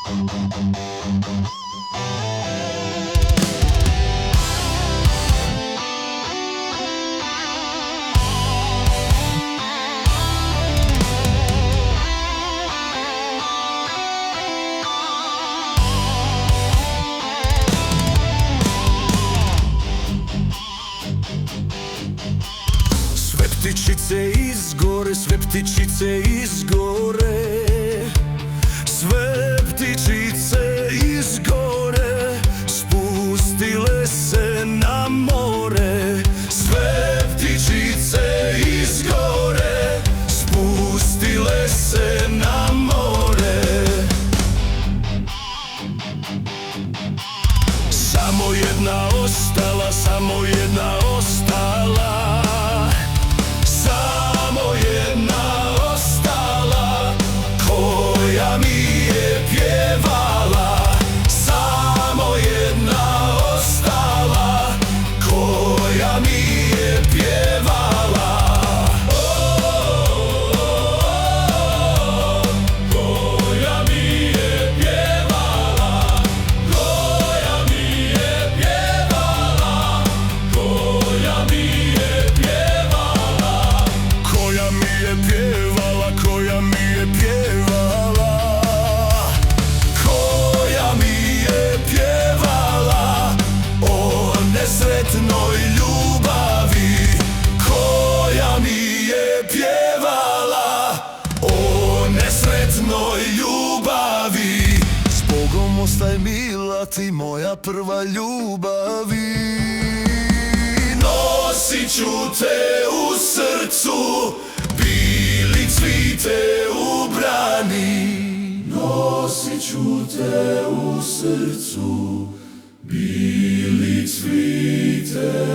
Sve ptičice izgore, sve ptičice izgore, sve ptičice izgore, spustile se na more. Sve ptičice izgore, spustile se na more. Samo jedna ostala, samo jedna ostala, samo jedna ostala, koja mi je pjevala. Samo jedna ostala, koja mi je pjevala. Koja mi je pjevala, koja mi je pjevala, koja mi je pjevala, koja mi je pjevala, koja mi je pjevala, koja mi je pjevala o nesretnoj ljubavi. Koja mi je pjevala o nesretnoj ljubavi. S Bogom ostaj mila ti moja prva ljubavi. Nosit ću te u srcu, bili cvite u brani. Nosit ću te u srcu, bili cvite